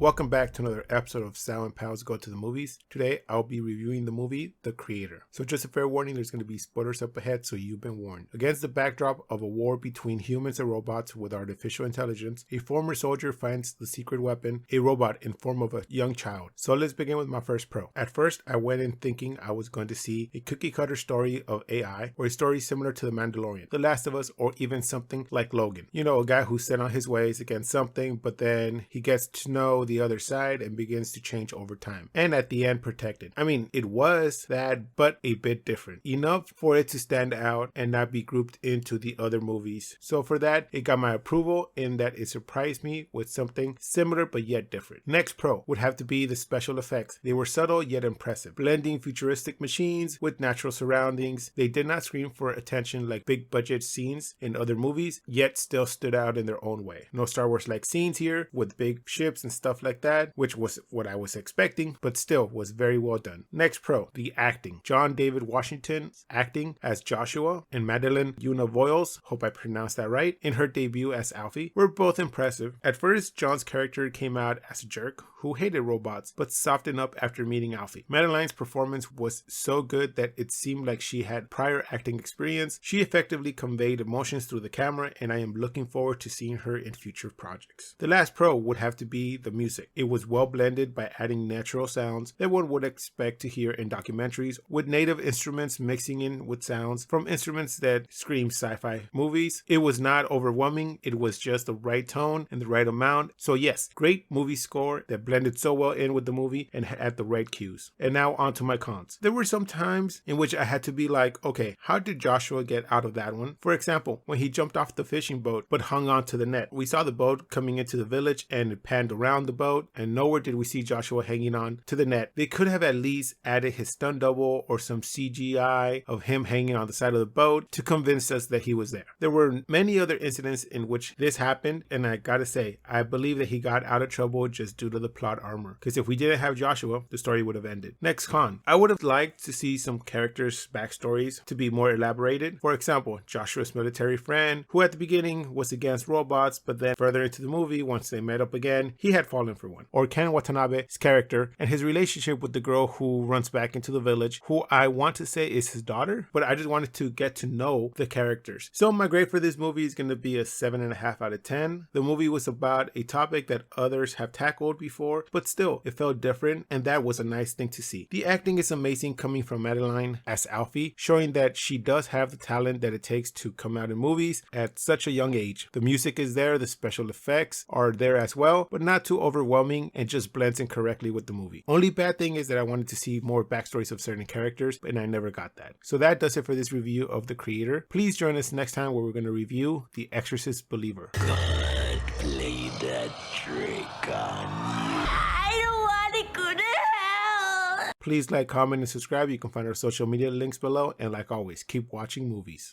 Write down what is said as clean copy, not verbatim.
Welcome back to another episode of Sal and Pals Go to the Movies. Today, I'll be reviewing the movie, The Creator. So just a fair warning, there's going to be spoilers up ahead, so you've been warned. Against the backdrop of a war between humans and robots with artificial intelligence, a former soldier finds the secret weapon, a robot in form of a young child. So let's begin with my first pro. At first, I went in thinking I was going to see a cookie-cutter story of AI, or a story similar to The Mandalorian, The Last of Us, or even something like Logan. You know, a guy who's set on his ways against something, but then he gets to know the other side and begins to change over time, and at the end protected. I mean, it was that, but a bit different, enough for it to stand out and not be grouped into the other movies. So for that, it got my approval in that it surprised me with something similar but yet different. Next pro would have to be the special effects. They were subtle yet impressive, blending futuristic machines with natural surroundings. They did not scream for attention like big budget scenes in other movies, yet still stood out in their own way. No Star Wars like scenes here with big ships and stuff like that, which was what I was expecting, but still was very well done. Next pro, the acting. John David Washington's acting as Joshua and Madeleine Yuna Voyles, hope I pronounced that right, in her debut as Alfie, were both impressive. At first, John's character came out as a jerk who hated robots, but softened up after meeting Alfie. Madeleine's performance was so good that it seemed like she had prior acting experience. She effectively conveyed emotions through the camera, and I am looking forward to seeing her in future projects. The last pro would have to be the music. It was well blended by adding natural sounds that one would expect to hear in documentaries, with native instruments mixing in with sounds from instruments that scream sci-fi movies. It was not overwhelming, it was just the right tone and the right amount. So yes, great movie score that blended so well in with the movie and had the right cues. And now on to my cons. There were some times in which I had to be like, okay, how did Joshua get out of that one? For example, when he jumped off the fishing boat but hung on to the net. We saw the boat coming into the village and it panned around the boat, and nowhere did we see Joshua hanging on to the net. They could have at least added his stunt double or some CGI of him hanging on the side of the boat to convince us that he was there. There were many other incidents in which this happened, and I gotta say, I believe that he got out of trouble just due to the plot armor, because if we didn't have Joshua, the story would have ended. Next con, I would have liked to see some characters' backstories to be more elaborated. For example, Joshua's military friend, who at the beginning was against robots, but then further into the movie, once they met up again, he had fallen for one. Or Ken Watanabe's character and his relationship with the girl who runs back into the village, who I want to say is his daughter, but I just wanted to get to know the characters. So my grade for this movie is going to be a 7.5 out of 10. The movie was about a topic that others have tackled before, but still, it felt different, and that was a nice thing to see. The acting is amazing coming from Madeleine as Alfie, showing that she does have the talent that it takes to come out in movies at such a young age. The music is there, the special effects are there as well, but not too overwhelming and just blends in correctly with the movie. Only bad thing is that I wanted to see more backstories of certain characters, and I never got that. So that does it for this review of The Creator. Please join us next time where we're going to review The Exorcist Believer. God played that trick on you. I don't want to go to hell. Please like, comment, and subscribe. You can find our social media links below, and like always, keep watching movies.